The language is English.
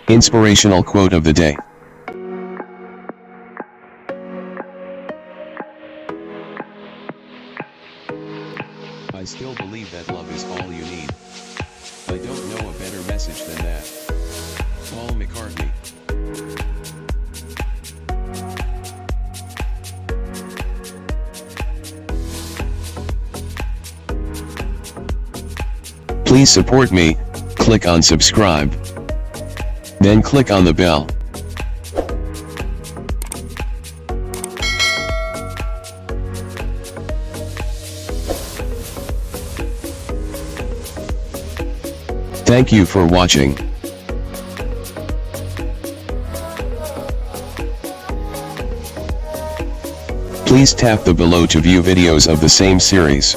Inspirational quote of the day. I still believe that love is all you need. I don't know a better message than that. Paul McCartney. Please support me, click on subscribe. Then click on the bell. Thank you for watching. Please tap the below to view videos of the same series.